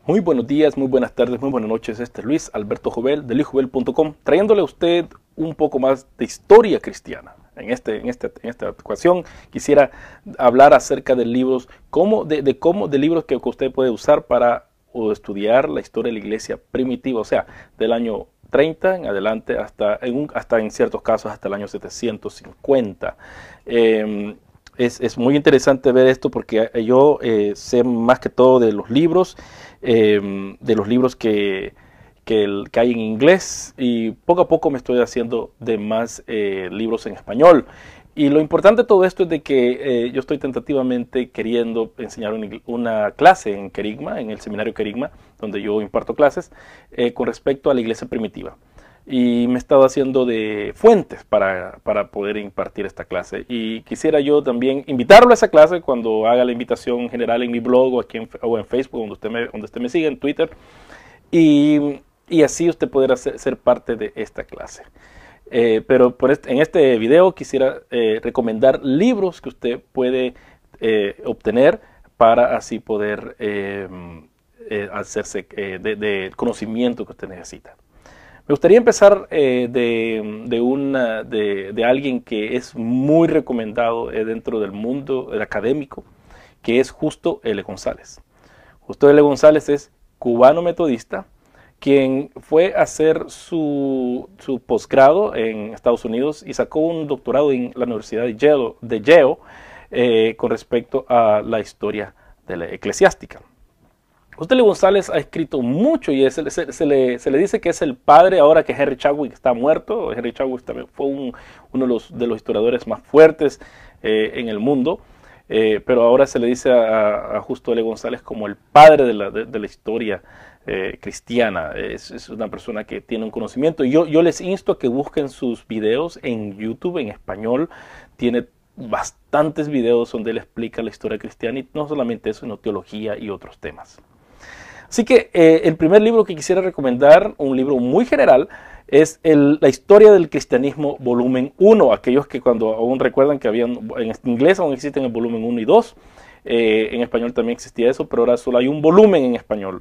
Muy buenos días, muy buenas tardes, muy buenas noches. Este es Luis Alberto Jovel de luisjovel.com, trayéndole a usted un poco más de historia cristiana. En esta ocasión quisiera hablar acerca de libros, de libros que usted puede usar para estudiar la historia de la iglesia primitiva, o sea, del año 30 en adelante hasta en ciertos casos hasta el año 750. Es muy interesante ver esto porque yo sé más que todo de los libros que hay en inglés, y poco a poco me estoy haciendo de más libros en español. Y lo importante de todo esto es de que yo estoy tentativamente queriendo enseñar una clase en Querigma, en el seminario Querigma, donde yo imparto clases, con respecto a la iglesia primitiva. Y me he estado haciendo de fuentes para poder impartir esta clase. Y quisiera yo también invitarlo a esa clase cuando haga la invitación general en mi blog o aquí o en Facebook, donde usted me siga, en Twitter. Y así usted podrá ser parte de esta clase. Pero en este video quisiera recomendar libros que usted puede obtener para así poder hacerse de conocimiento que usted necesita. Me gustaría empezar de alguien que es muy recomendado dentro del mundo académico, que es Justo L. González. Justo L. González es cubano metodista, quien fue a hacer su posgrado en Estados Unidos y sacó un doctorado en la Universidad de Yale con respecto a la historia de la eclesiástica. José L. González ha escrito mucho y se le dice que es el padre, ahora que Henry Chadwick está muerto. Henry Chadwick también fue uno de los historiadores más fuertes en el mundo, pero ahora se le dice a Justo L. González como el padre de la historia cristiana. Es una persona que tiene un conocimiento. Yo les insto a que busquen sus videos en YouTube en español. Tiene bastantes videos donde él explica la historia cristiana, y no solamente eso, sino teología y otros temas. Así que el primer libro que quisiera recomendar, un libro muy general, es La historia del cristianismo, volumen 1. Aquellos que cuando aún recuerdan que habían, en inglés aún existen el volumen 1 y 2. En español también existía eso, pero ahora solo hay un volumen en español.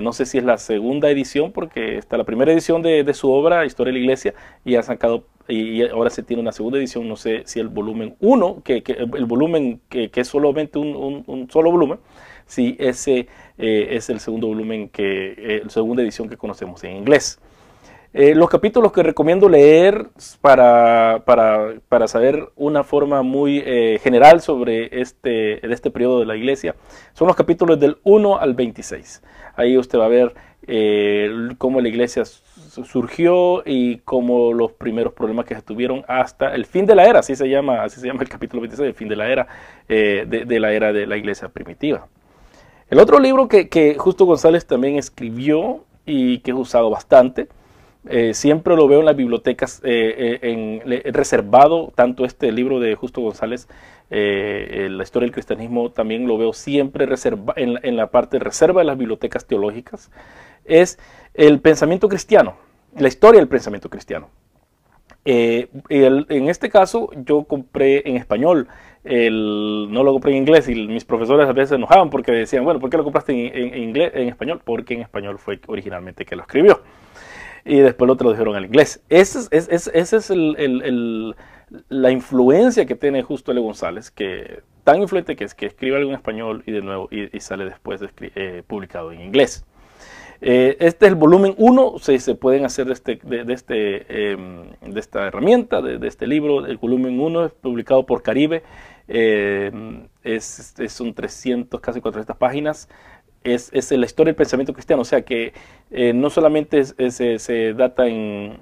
No sé si es la segunda edición, porque está la primera edición de su obra, Historia de la Iglesia, y han sacado, y ahora se tiene una segunda edición. No sé si el volumen 1, el volumen que es solamente un solo volumen, si ese es el segundo volumen, la segunda edición que conocemos en inglés. Los capítulos que recomiendo leer para saber una forma muy general sobre este periodo de la iglesia son los capítulos del 1 al 26. Ahí usted va a ver cómo la iglesia surgió y cómo los primeros problemas que se tuvieron hasta el fin de la era. Así se llama el capítulo 26, el fin de la era, de la era de la iglesia primitiva. El otro libro que Justo González también escribió y que he usado bastante, siempre lo veo en las bibliotecas reservado, tanto este libro de Justo González, la historia del cristianismo, también lo veo siempre en la parte de reserva de las bibliotecas teológicas, es el pensamiento cristiano, la historia del pensamiento cristiano. En este caso yo compré en español, no lo compré en inglés, y mis profesores a veces se enojaban porque decían, bueno, ¿por qué lo compraste en español? Porque en español fue originalmente que lo escribió, y después lo tradujeron al inglés. Esa es la influencia que tiene Justo L. González, que tan influente que es que escribe algo en español y de nuevo y sale después publicado en inglés. Este es el volumen 1, se pueden hacer de esta herramienta, de este libro. El volumen 1 es publicado por Caribe, son 300, casi 400 páginas. Es la historia del pensamiento cristiano, o sea que no solamente se data en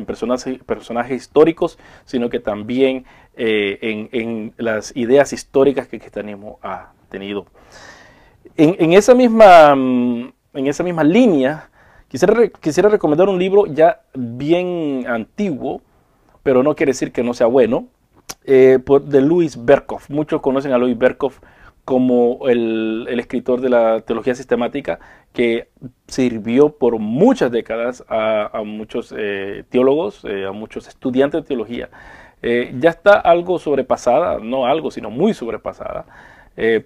personajes históricos, sino que también en las ideas históricas que el cristianismo ha tenido. En esa misma línea, quisiera recomendar un libro ya bien antiguo, pero no quiere decir que no sea bueno, de Louis Berkhof. Muchos conocen a Louis Berkhof como el escritor de la teología sistemática, que sirvió por muchas décadas a muchos teólogos, a muchos estudiantes de teología. Ya está algo sobrepasada, no algo, sino muy sobrepasada.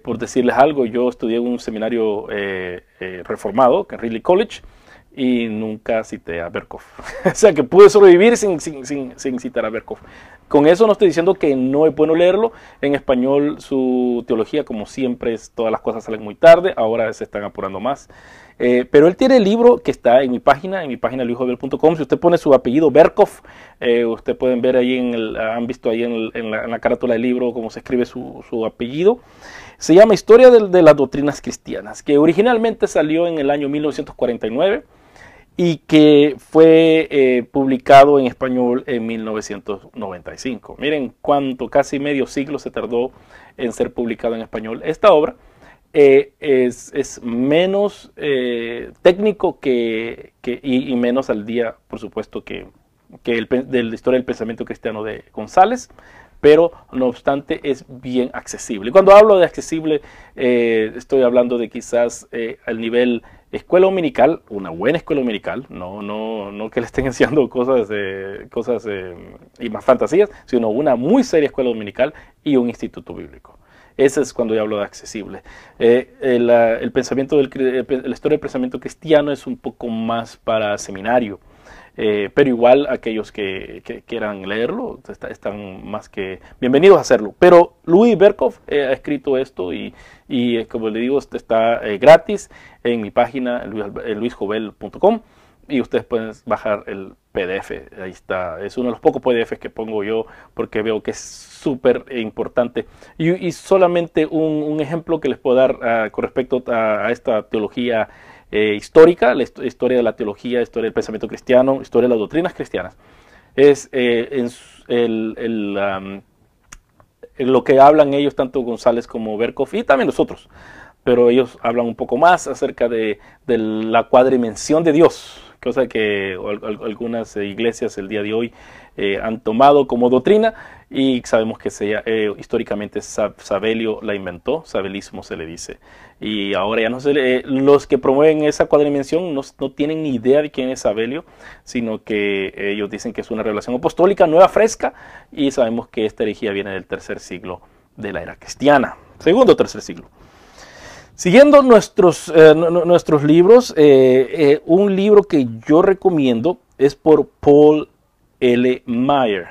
Por decirles algo, yo estudié en un seminario reformado, que es Ridley College, y nunca cité a Berkov. O sea que pude sobrevivir sin citar a Berkov. Con eso no estoy diciendo que no es bueno leerlo. En español su teología, como siempre, todas las cosas salen muy tarde, ahora se están apurando más. Pero él tiene el libro que está en mi página luisjovel.com. Si usted pone su apellido Berkov, usted pueden ver ahí, han visto ahí en la carátula del libro cómo se escribe su apellido. Se llama Historia de las Doctrinas Cristianas, que originalmente salió en el año 1949 y que fue publicado en español en 1995. Miren cuánto, casi medio siglo se tardó en ser publicado en español. Esta obra es menos técnico y menos al día, por supuesto, que de la historia del pensamiento cristiano de González, pero no obstante es bien accesible. Cuando hablo de accesible, estoy hablando de quizás al nivel escuela dominical, una buena escuela dominical, no que le estén enseñando cosas y más fantasías, sino una muy seria escuela dominical y un instituto bíblico. Ese es cuando yo hablo de accesible. El pensamiento la historia del pensamiento cristiano es un poco más para seminario. Pero igual aquellos que quieran leerlo están más que bienvenidos a hacerlo. Pero Louis Berkov ha escrito esto y como le digo, está gratis en mi página luisjovel.com y ustedes pueden bajar el PDF. Ahí está, es uno de los pocos PDFs que pongo yo porque veo que es súper importante. Y solamente un ejemplo que les puedo dar con respecto a esta teología histórica, la historia de la teología, historia del pensamiento cristiano, historia de las doctrinas cristianas, es lo que hablan ellos, tanto González como Berkov y también los otros, pero ellos hablan un poco más acerca de la cuadrimensión de Dios, cosa que algunas iglesias el día de hoy han tomado como doctrina y sabemos que históricamente Sabelio la inventó, sabelismo se le dice, y ahora ya no los que promueven esa cuadrimensión no tienen ni idea de quién es Sabelio, sino que ellos dicen que es una revelación apostólica nueva, fresca, y sabemos que esta herejía viene del tercer siglo de la era cristiana, segundo o tercer siglo. Siguiendo nuestros libros, un libro que yo recomiendo es por Paul L. Maier.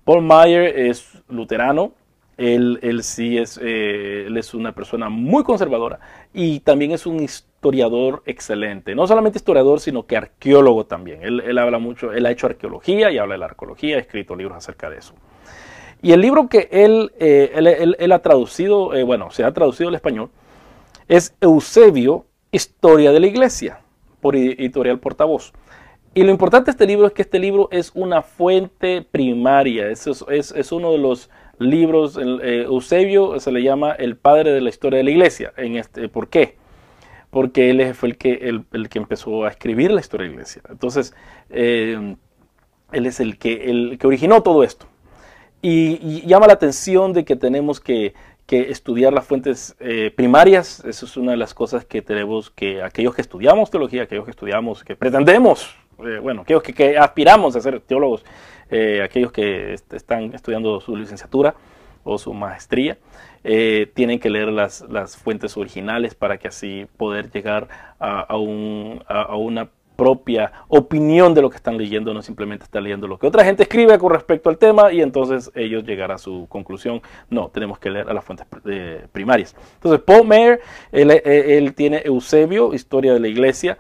Paul Maier es luterano, él es una persona muy conservadora y también es un historiador excelente. No solamente historiador, sino que arqueólogo también. Él habla mucho, él ha hecho arqueología y habla de la arqueología, ha escrito libros acerca de eso. Y el libro que él ha traducido, se ha traducido al español, es Eusebio, Historia de la Iglesia, por Editorial Portavoz. Y lo importante de este libro es que este libro es una fuente primaria, es uno de los libros, Eusebio se le llama el padre de la historia de la Iglesia. ¿Por qué? Porque él fue el que empezó a escribir la historia de la Iglesia. Entonces, él es el que originó todo esto. Y llama la atención de que tenemos que estudiar las fuentes primarias. Eso es una de las cosas que tenemos que, aquellos que estudiamos teología, aquellos que estudiamos, que pretendemos, aquellos que aspiramos a ser teólogos, aquellos que están estudiando su licenciatura o su maestría, tienen que leer las fuentes originales para que así poder llegar a una propia opinión de lo que están leyendo, no simplemente estar leyendo lo que otra gente escribe con respecto al tema y entonces ellos llegar a su conclusión. No, tenemos que leer a las fuentes primarias. Entonces Paul Maier, él tiene Eusebio, Historia de la Iglesia.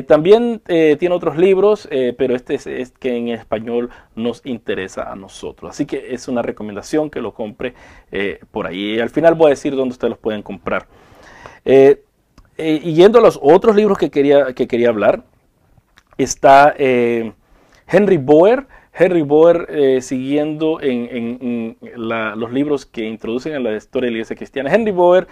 También tiene otros libros, pero este es que en español nos interesa a nosotros. Así que es una recomendación que lo compre por ahí. Al final voy a decir dónde ustedes los pueden comprar. Y yendo a los otros libros que quería hablar, está Henry Boer. Henry Boer, siguiendo en los libros que introducen a la historia de la Iglesia cristiana. Henry Boer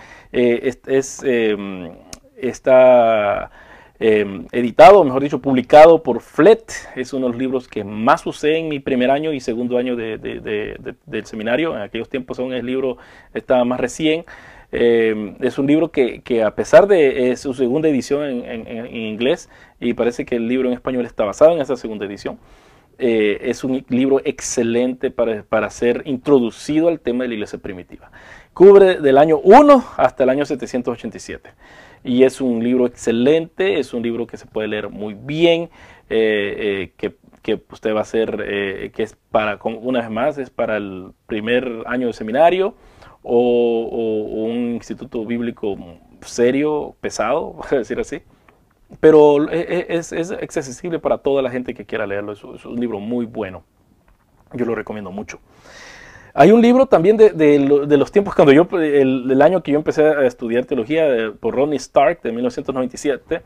está editado, mejor dicho, publicado por Flett. Es uno de los libros que más usé en mi primer año y segundo año del seminario. En aquellos tiempos aún el libro estaba más recién. Es un libro que a pesar de su segunda edición en inglés, y parece que el libro en español está basado en esa segunda edición, es un libro excelente para ser introducido al tema de la iglesia primitiva. Cubre del año 1 hasta el año 787. Y es un libro excelente, es un libro que se puede leer muy bien, que usted va a hacer, que es para, una vez más, es para el primer año de seminario o un instituto bíblico serio, pesado, voy a decir así. Pero es accesible para toda la gente que quiera leerlo. Es un libro muy bueno. Yo lo recomiendo mucho. Hay un libro también de los tiempos cuando el año que yo empecé a estudiar teología, por Rodney Stark, de 1997.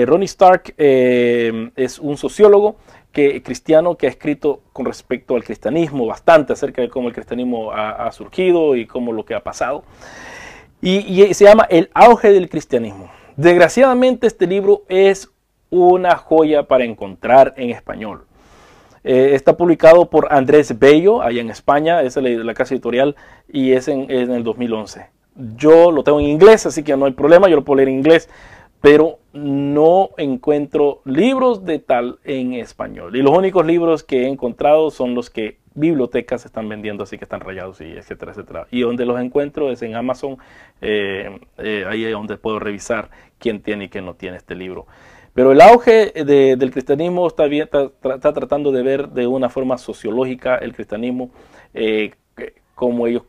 Rodney Stark es un sociólogo cristiano que ha escrito con respecto al cristianismo bastante acerca de cómo el cristianismo ha surgido y cómo lo que ha pasado. Y se llama El auge del cristianismo. Desgraciadamente este libro es una joya para encontrar en español. Está publicado por Andrés Bello, allá en España, es la casa editorial, y es en el 2011. Yo lo tengo en inglés, así que no hay problema, yo lo puedo leer en inglés, pero no encuentro libros de tal en español. Y los únicos libros que he encontrado son los que bibliotecas están vendiendo, así que están rayados, y etcétera, etcétera. Y donde los encuentro es en Amazon, ahí es donde puedo revisar quién tiene y quién no tiene este libro. Pero el auge del cristianismo está tratando de ver de una forma sociológica el cristianismo, cómo ellos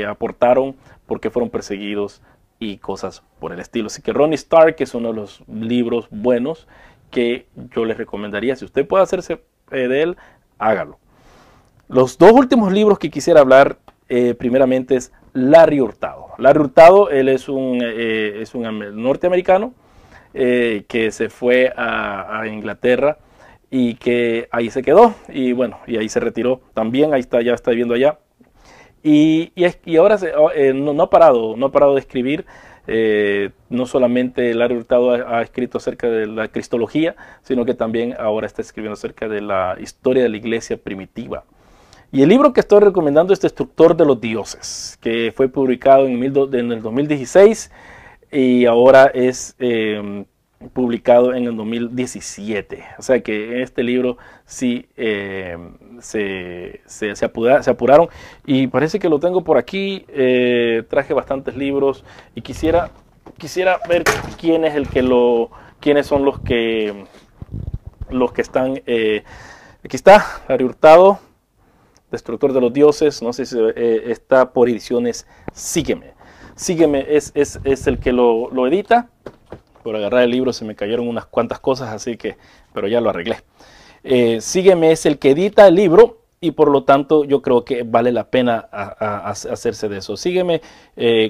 aportaron, por qué fueron perseguidos y cosas por el estilo. Así que Rodney Stark es uno de los libros buenos que yo les recomendaría. Si usted puede hacerse de él, hágalo. Los dos últimos libros que quisiera hablar primeramente es Larry Hurtado. Larry Hurtado, él es un norteamericano que se fue a Inglaterra y que ahí se quedó y bueno, y ahí se retiró también, ahí está, ya está viviendo allá. Y ahora no ha parado de escribir. No solamente Larry Hurtado ha escrito acerca de la cristología, sino que también ahora está escribiendo acerca de la historia de la iglesia primitiva. Y el libro que estoy recomendando es Destructor de los Dioses, que fue publicado en el 2016 y ahora es publicado en el 2017. O sea que en este libro sí se apuraron, y parece que lo tengo por aquí. Traje bastantes libros y quisiera ver quiénes son los que están. Aquí está, Larry Hurtado, Destructor de los Dioses. No sé si está por ediciones Sígueme. Sígueme es el que lo edita. Por agarrar el libro se me cayeron unas cuantas cosas, así que, pero ya lo arreglé. Sígueme es el que edita el libro, y por lo tanto yo creo que vale la pena hacerse de eso. Sígueme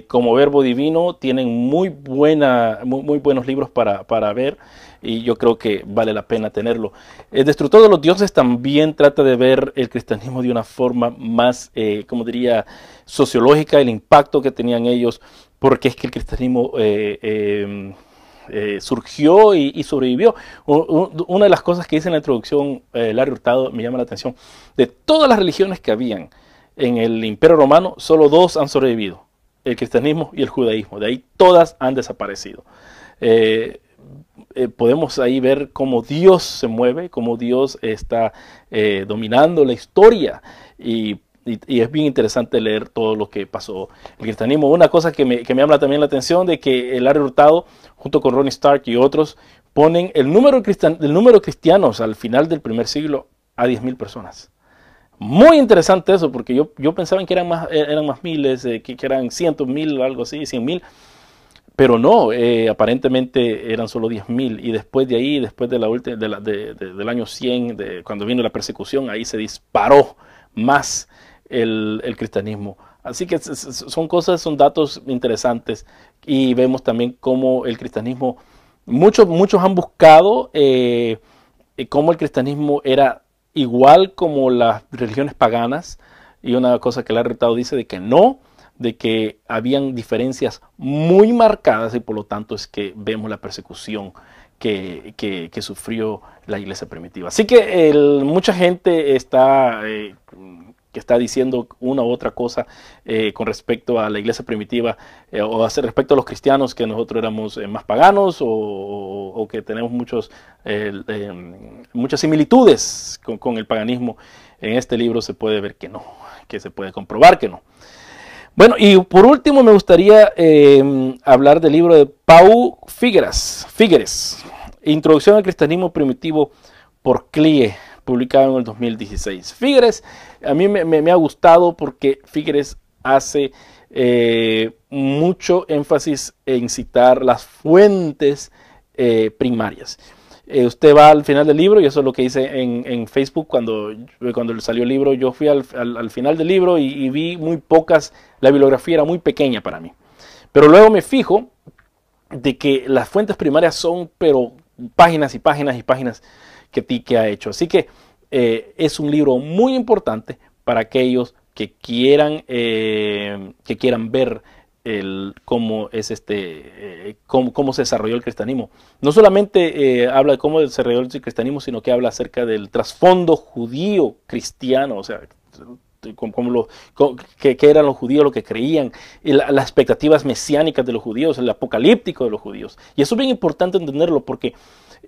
como Verbo Divino, tienen muy buenos libros para ver, y yo creo que vale la pena tenerlo. El Destructor de los Dioses también trata de ver el cristianismo de una forma más, como diría, sociológica, el impacto que tenían ellos, porque es que el cristianismo surgió y sobrevivió. Una de las cosas que dice en la introducción Larry Hurtado me llama la atención. De todas las religiones que habían en el Imperio Romano, solo dos han sobrevivido: el cristianismo y el judaísmo. De ahí todas han desaparecido. Podemos ahí ver cómo Dios se mueve, cómo Dios está dominando la historia, y es bien interesante leer todo lo que pasó el cristianismo. Una cosa que me llama también la atención, de que el Larry Hurtado, junto con Rodney Stark y otros, ponen el número de cristianos al final del primer siglo a 10,000 personas. Muy interesante eso, porque yo pensaba que eran más miles, que eran cientos mil o algo así, 100,000. Pero no, aparentemente eran solo 10,000, y después de ahí, después del año 100, cuando vino la persecución, ahí se disparó más el cristianismo. Así que son datos interesantes, y vemos también cómo el cristianismo, muchos han buscado cómo el cristianismo era igual como las religiones paganas, y una cosa que Larry Hurtado dice de que no, de que habían diferencias muy marcadas, y por lo tanto es que vemos la persecución que sufrió la iglesia primitiva. Así que mucha gente está que está diciendo una u otra cosa con respecto a la iglesia primitiva o respecto a los cristianos, que nosotros éramos más paganos o que tenemos muchas similitudes con el paganismo. En este libro se puede ver que no, que se puede comprobar que no. Bueno, y por último me gustaría hablar del libro de Pau Figueres, Introducción al Cristianismo Primitivo por CLIE, publicado en el 2016. Figueres, a mí me ha gustado porque Figueres hace mucho énfasis en citar las fuentes primarias. Usted va al final del libro, y eso es lo que hice en Facebook cuando salió el libro. Yo fui al final del libro y vi muy pocas, la bibliografía era muy pequeña para mí. Pero luego me fijo de que las fuentes primarias son, pero páginas y páginas y páginas que ha hecho. Así que es un libro muy importante para aquellos que quieran ver cómo se desarrolló el cristianismo. No solamente habla de cómo se desarrolló el cristianismo, sino que habla acerca del trasfondo judío cristiano, o sea, qué eran los judíos, lo que creían, y las expectativas mesiánicas de los judíos, el apocalíptico de los judíos. Y eso es bien importante entenderlo porque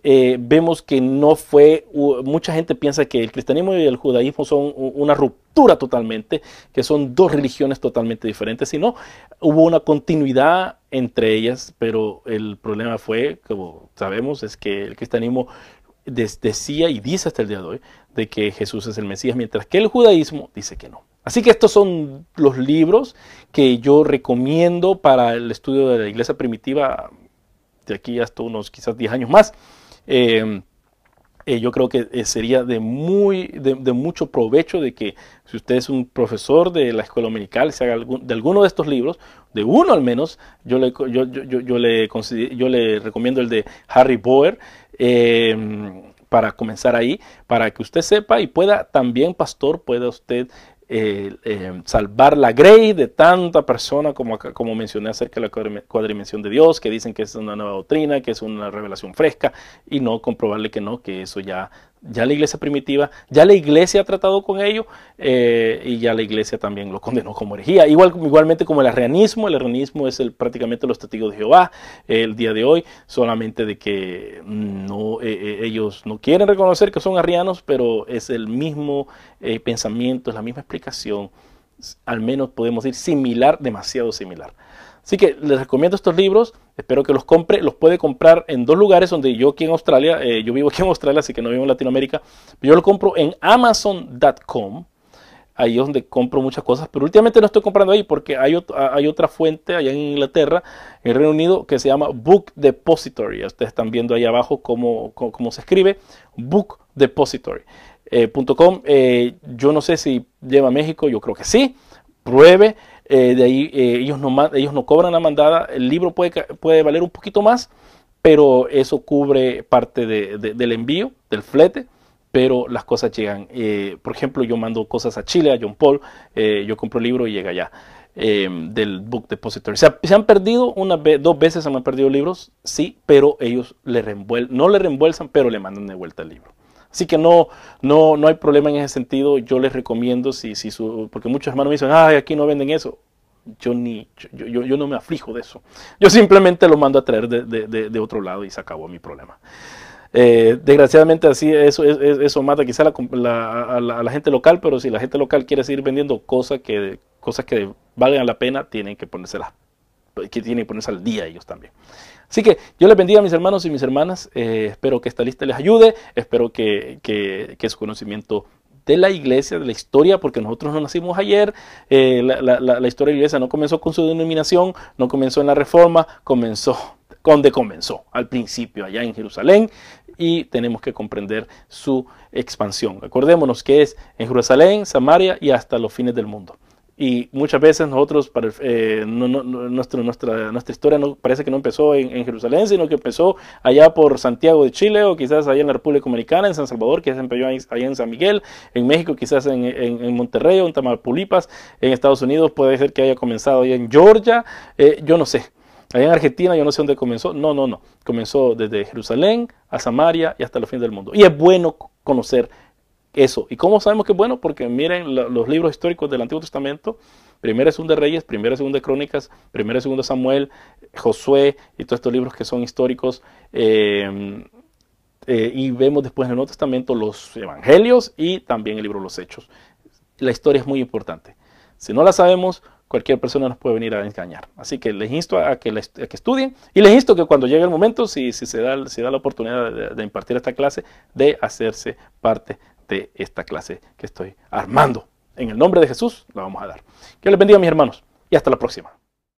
vemos que no fue, mucha gente piensa que el cristianismo y el judaísmo son una ruptura totalmente, que son dos religiones totalmente diferentes, sino hubo una continuidad entre ellas, pero el problema fue, como sabemos, es que el cristianismo decía y dice hasta el día de hoy de que Jesús es el Mesías, mientras que el judaísmo dice que no. Así que estos son los libros que yo recomiendo para el estudio de la iglesia primitiva de aquí hasta unos quizás 10 años más. Yo creo que sería de mucho provecho de que si usted es un profesor de la escuela dominical, se haga de alguno de estos libros, de uno al menos. Yo le recomiendo el de Harry Boer, para comenzar ahí, para que usted sepa y pueda también, pastor, pueda usted salvar la grey de tanta persona como mencioné acerca de la cuadrimensión de Dios, que dicen que es una nueva doctrina, que es una revelación fresca, y no comprobarle que no, que eso ya la iglesia primitiva, ya la iglesia ha tratado con ello, y ya la iglesia también lo condenó como herejía. Igualmente como el arrianismo es prácticamente los testigos de Jehová el día de hoy, solamente de que ellos no quieren reconocer que son arrianos, pero es el mismo pensamiento, es la misma explicación, al menos podemos decir similar, demasiado similar. Así que les recomiendo estos libros, espero que los compre. Los puede comprar en dos lugares donde yo aquí en Australia, yo vivo aquí en Australia, así que no vivo en Latinoamérica, pero yo lo compro en Amazon.com, ahí es donde compro muchas cosas, pero últimamente no estoy comprando ahí porque hay otra fuente allá en Inglaterra, en el Reino Unido, que se llama Book Depository. Ustedes están viendo ahí abajo cómo se escribe, bookdepository.com. Yo no sé si lleva a México, yo creo que sí, pruebe. De ahí ellos no cobran la mandada. El libro puede valer un poquito más, pero eso cubre parte del envío, del flete, pero las cosas llegan. Por ejemplo, yo mando cosas a Chile, a John Paul, yo compro el libro y llega allá, del Book Depository. Se han perdido dos veces se me han perdido libros, sí, pero ellos no le reembolsan, pero le mandan de vuelta el libro. Así que no hay problema en ese sentido. Yo les recomiendo, porque muchos hermanos me dicen, ay, aquí no venden eso. Yo no me aflijo de eso. Yo simplemente lo mando a traer de otro lado y se acabó mi problema. Desgraciadamente así eso mata quizá a la gente local, pero si la gente local quiere seguir vendiendo cosas que valgan la pena, tienen que ponerse al día ellos también. Así que yo les bendiga a mis hermanos y mis hermanas. Espero que esta lista les ayude. Espero que su conocimiento de la iglesia, de la historia, porque nosotros no nacimos ayer. La historia de la iglesia no comenzó con su denominación, no comenzó en la Reforma, comenzó donde comenzó, al principio, allá en Jerusalén, y tenemos que comprender su expansión. Acordémonos que es en Jerusalén, Samaria y hasta los fines del mundo. Y muchas veces nosotros, nuestra historia parece que no empezó en Jerusalén, sino que empezó allá por Santiago de Chile, o quizás allá en la República Dominicana, en San Salvador, quizás empezó allá en San Miguel, en México, quizás en Monterrey o en Tamaulipas, en Estados Unidos puede ser que haya comenzado allá en Georgia, yo no sé. Allá en Argentina yo no sé dónde comenzó. No. Comenzó desde Jerusalén a Samaria y hasta los fines del mundo. Y es bueno conocer eso. ¿Y cómo sabemos que es bueno? Porque miren los libros históricos del Antiguo Testamento, Primera y Segunda de Reyes, Primera y Segunda de Crónicas, Primera y Segunda de Samuel, Josué y todos estos libros que son históricos. Y vemos después en el Nuevo Testamento los Evangelios y también el libro de los Hechos. La historia es muy importante. Si no la sabemos, cualquier persona nos puede venir a engañar. Así que les insto a que estudien y les insto que cuando llegue el momento, si se da la oportunidad de impartir esta clase, de hacerse parte de esta clase que estoy armando. En el nombre de Jesús la vamos a dar. Que les bendiga, mis hermanos, y hasta la próxima.